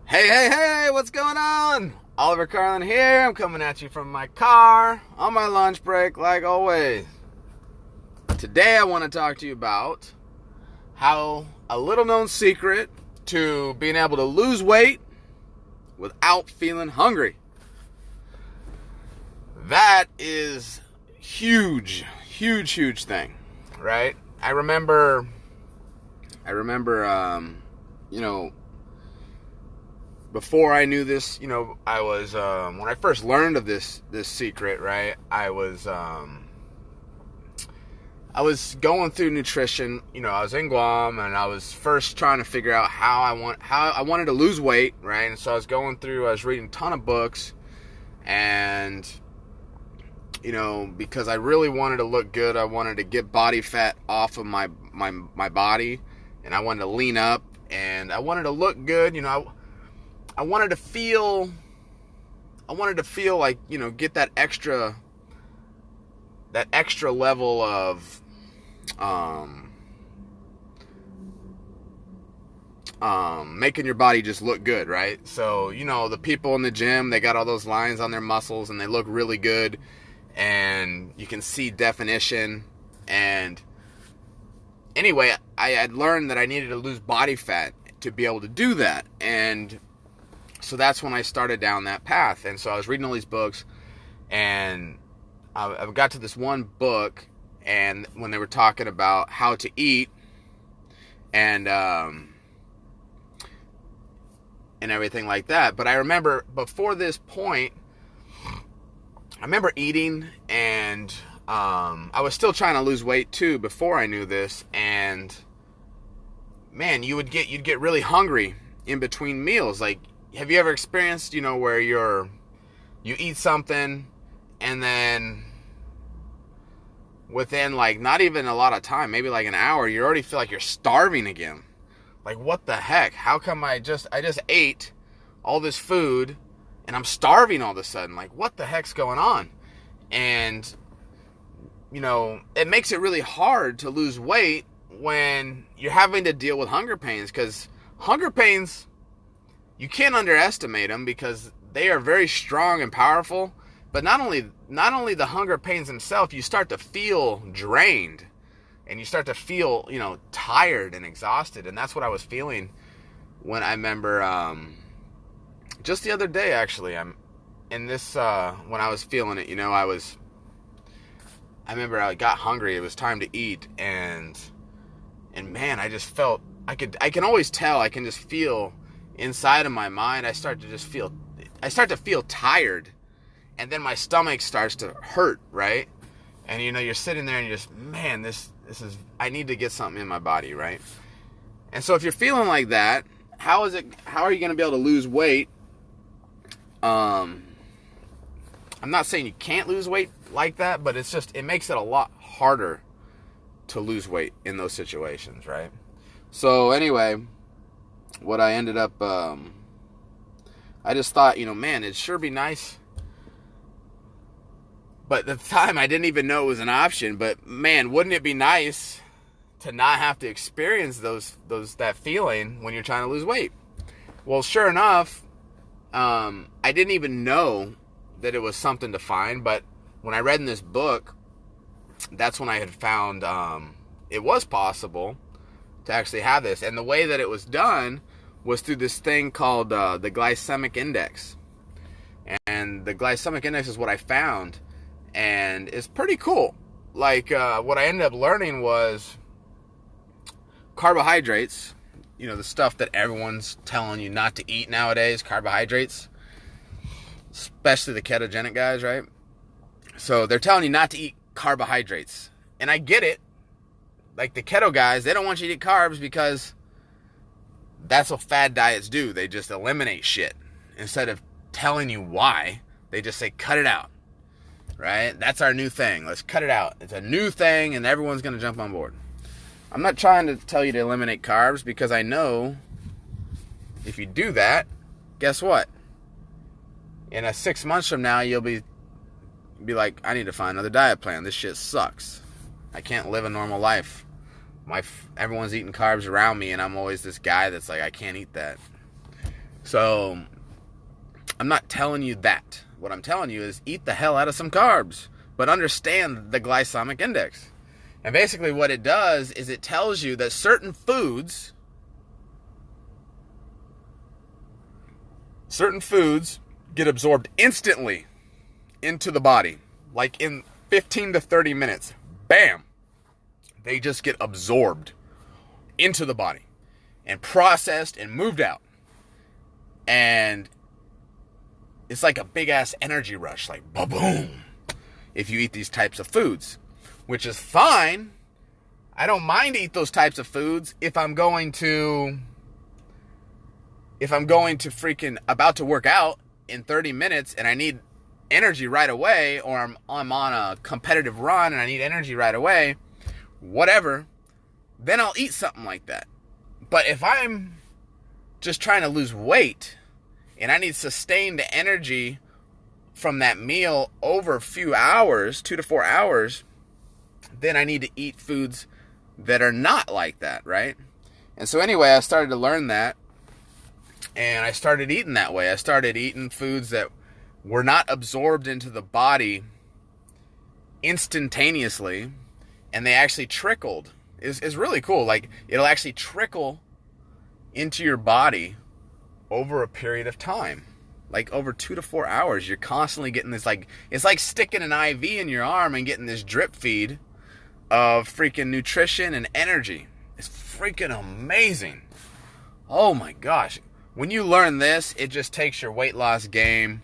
Hey, what's going on? Oliver Carlin here. I'm coming at you from my car on my lunch break, like always. Today I want to talk to you about how a little known secret to being able to lose weight without feeling hungry. That is huge thing, right? I remember, before I knew this, I was, when I first learned of this secret, right, I was going through nutrition. I was in Guam, and I was first trying to figure out how I wanted to lose weight, right? And so I was reading a ton of books, and, because I really wanted to look good, I wanted to get body fat off of my body, and I wanted to lean up, and I wanted to look good, I wanted to feel like, get that extra level of, making your body just look good, right? So, the people in the gym, they got all those lines on their muscles and they look really good, and you can see definition. And anyway, I had learned that I needed to lose body fat to be able to do that. And so that's when I started down that path. And so I was reading all these books, and I got to this one book, and when they were talking about how to eat and everything like that. But I remember before this point, I remember eating, and I was still trying to lose weight too before I knew this. And man, you'd get really hungry in between meals. Like, have you ever experienced, where you eat something, and then within, like, not even a lot of time, maybe like an hour, you already feel like you're starving again. Like, what the heck? How come I just ate all this food and I'm starving all of a sudden? Like, what the heck's going on? And, it makes it really hard to lose weight when you're having to deal with hunger pains, because hunger pains, you can't underestimate them, because they are very strong and powerful. But not only the hunger pains themselves, you start to feel drained, and you start to feel, tired and exhausted. And that's what I was feeling when I remember, just the other day, actually, when I was feeling it, I remember I got hungry. It was time to eat, and man, I just felt, I can always tell, I can just feel inside of my mind, I start to feel tired, and then my stomach starts to hurt, right? And you're sitting there and you're just, man, this is, I need to get something in my body, right? And so if you're feeling like that, how are you going to be able to lose weight? I'm not saying you can't lose weight like that, but it makes it a lot harder to lose weight in those situations, right? So anyway, what I ended up, I just thought, man, it'd sure be nice. But at the time, I didn't even know it was an option. But man, wouldn't it be nice to not have to experience that feeling when you're trying to lose weight? Well, sure enough, I didn't even know that it was something to find. But when I read in this book, that's when I had found it was possible to actually have this. And the way that it was done was through this thing called the Glycemic Index. And the Glycemic Index is what I found, and it's pretty cool. Like, what I ended up learning was carbohydrates, the stuff that everyone's telling you not to eat nowadays, carbohydrates, especially the ketogenic guys, right? So they're telling you not to eat carbohydrates. And I get it. Like, the keto guys, they don't want you to eat carbs because that's what fad diets do. They just eliminate shit. Instead of telling you why, they just say, cut it out. Right? That's our new thing. Let's cut it out. It's a new thing, and everyone's going to jump on board. I'm not trying to tell you to eliminate carbs, because I know if you do that, guess what? In 6 months from now, you'll be like, I need to find another diet plan. This shit sucks. I can't live a normal life. Everyone's eating carbs around me, and I'm always this guy that's like, I can't eat that. So I'm not telling you that. What I'm telling you is eat the hell out of some carbs, but understand the glycemic index. And basically what it does is it tells you that certain foods get absorbed instantly into the body. Like in 15 to 30 minutes. Bam! They just get absorbed into the body and processed and moved out. And it's like a big-ass energy rush, like ba-boom, if you eat these types of foods, which is fine. I don't mind eat those types of foods if I'm going to freaking about to work out in 30 minutes and I need energy right away, or I'm on a competitive run and I need energy right away, whatever, then I'll eat something like that. But if I'm just trying to lose weight and I need sustained energy from that meal over a few hours, 2 to 4 hours, then I need to eat foods that are not like that, right? And so anyway, I started to learn that, and I started eating that way. I started eating foods that were not absorbed into the body instantaneously, and they actually trickled. It's really cool. Like, it'll actually trickle into your body over a period of time. Like over 2 to 4 hours, you're constantly getting this, like, it's like sticking an IV in your arm and getting this drip feed of freaking nutrition and energy. It's freaking amazing. Oh my gosh. When you learn this, it just takes your weight loss game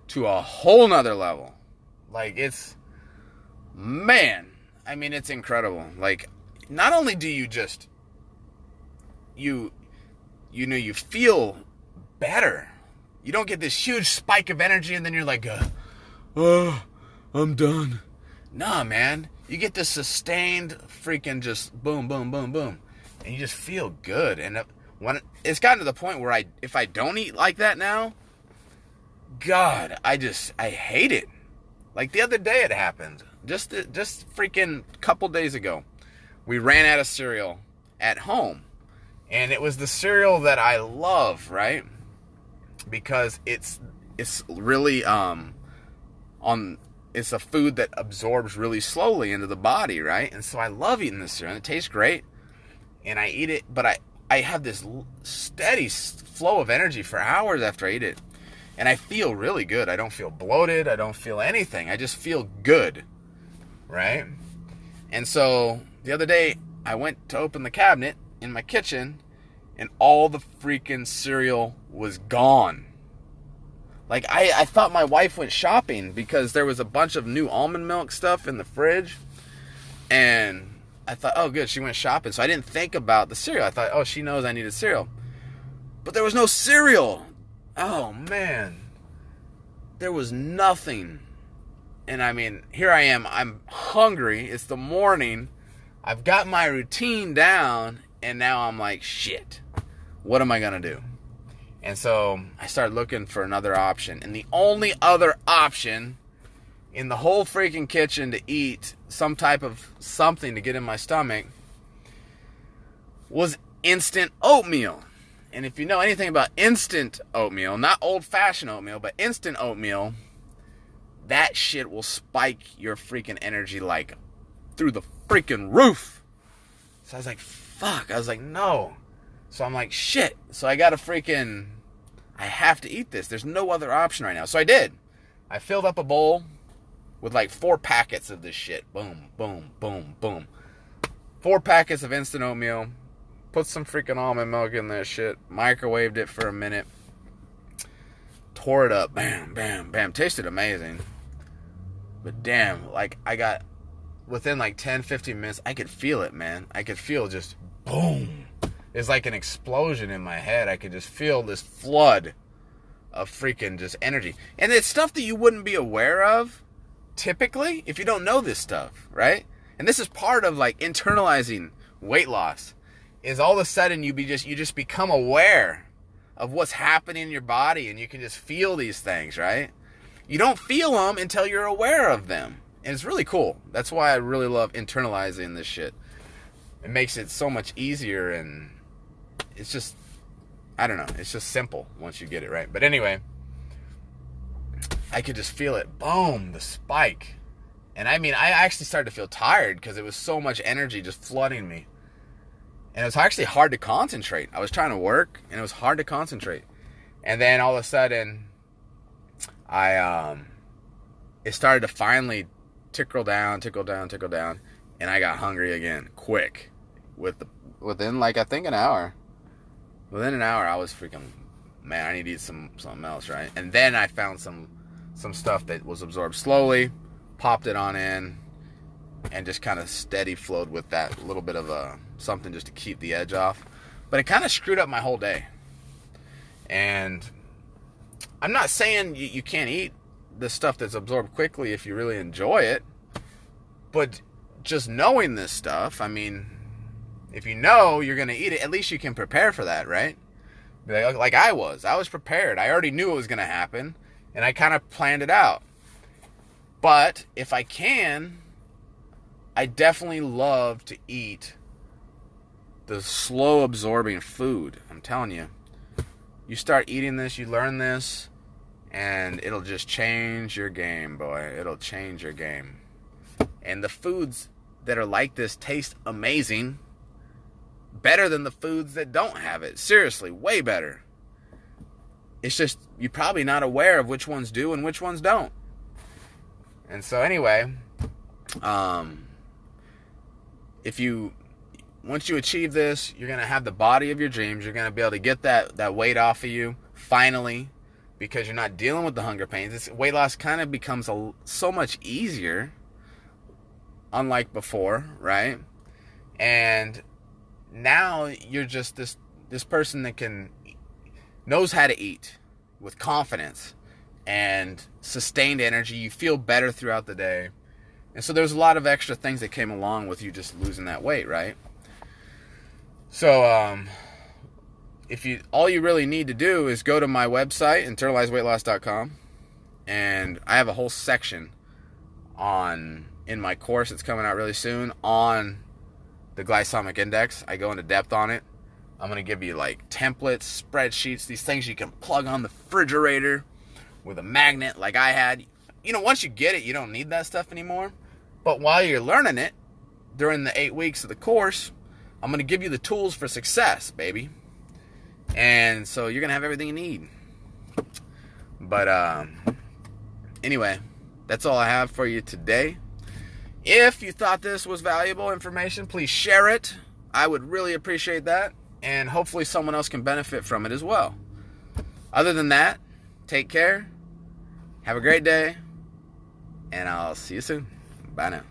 to a whole nother level. Like, it's, man, I mean, it's incredible. Like, not only do you just, you feel better. You don't get this huge spike of energy and then you're like, oh, I'm done. Nah, man. You get this sustained freaking just boom, boom, boom, boom. And you just feel good. And when it's gotten to the point where if I don't eat like that now, God, I hate it. Like the other day it happened. Just freaking couple days ago. We ran out of cereal at home. And it was the cereal that I love, right? Because it's really it's a food that absorbs really slowly into the body, right? And so I love eating this cereal, and it tastes great, and I eat it, but I have this steady flow of energy for hours after I eat it, and I feel really good. I don't feel bloated. I don't feel anything. I just feel good, right? And so the other day, I went to open the cabinet in my kitchen, and all the freaking cereal was gone. Like, I thought my wife went shopping because there was a bunch of new almond milk stuff in the fridge. And I thought, oh, good, she went shopping. So I didn't think about the cereal. I thought, oh, she knows I needed cereal. But there was no cereal. Oh, man. There was nothing. And I mean, here I am. I'm hungry. It's the morning. I've got my routine down. And now I'm like, shit. What am I going to do? And so I started looking for another option. And the only other option in the whole freaking kitchen to eat some type of something to get in my stomach was instant oatmeal. And if you know anything about instant oatmeal, not old-fashioned oatmeal, but instant oatmeal, that shit will spike your freaking energy like through the freaking roof. So I was like, fuck. I was like, no. So I'm like, shit. So I have to eat this. There's no other option right now. So I did. I filled up a bowl with like 4 packets of this shit. Boom, boom, boom, boom. 4 packets of instant oatmeal. Put some freaking almond milk in that shit. Microwaved it for a minute. Tore it up. Bam, bam, bam. Tasted amazing. But damn, like within like 10, 15 minutes, I could feel it, man. I could feel just boom. It's like an explosion in my head. I could just feel this flood of freaking just energy. And it's stuff that you wouldn't be aware of typically if you don't know this stuff, right? And this is part of like internalizing weight loss, is all of a sudden you just become aware of what's happening in your body, and you can just feel these things, right? You don't feel them until you're aware of them. And it's really cool. That's why I really love internalizing this shit. It makes it so much easier, and it's just, I don't know. It's just simple once you get it right. But anyway, I could just feel it. Boom, the spike. And I mean, I actually started to feel tired because it was so much energy just flooding me. And it was actually hard to concentrate. I was trying to work, and it was hard to concentrate. And then all of a sudden, it started to finally tickle down, and I got hungry again, quick. Within like, I think an hour. Within an hour, I was freaking, man, I need to eat something else, right? And then I found some stuff that was absorbed slowly, popped it on in, and just kind of steady flowed with that little bit of something just to keep the edge off. But it kind of screwed up my whole day. And I'm not saying you can't eat the stuff that's absorbed quickly if you really enjoy it. But just knowing this stuff, I mean, if you know you're going to eat it, at least you can prepare for that, right? Like I was prepared. I already knew it was going to happen, and I kind of planned it out. But if I can, I definitely love to eat the slow absorbing food. I'm telling you, you start eating this, you learn this, and it'll just change your game, boy. It'll change your game. And the foods that are like this taste amazing, better than the foods that don't have it. Seriously, way better. It's just you're probably not aware of which ones do and which ones don't. And so anyway, once you achieve this, you're going to have the body of your dreams. You're going to be able to get that weight off of you, finally, because you're not dealing with the hunger pains. Weight loss kind of becomes so much easier, unlike before, right? And now you're just this person that knows how to eat with confidence and sustained energy. You feel better throughout the day. And so there's a lot of extra things that came along with you just losing that weight, right? So all you really need to do is go to my website, internalizedweightloss.com, and I have a whole section in my course that's coming out really soon on the Glycemic Index. I go into depth on it. I'm going to give you like templates, spreadsheets, these things you can plug on the refrigerator with a magnet like I had. You know, once you get it, you don't need that stuff anymore. But while you're learning it, during the 8 weeks of the course, I'm going to give you the tools for success, baby. And so you're going to have everything you need. But anyway, that's all I have for you today. If you thought this was valuable information, please share it. I would really appreciate that. And hopefully someone else can benefit from it as well. Other than that, take care. Have a great day. And I'll see you soon. Bye now.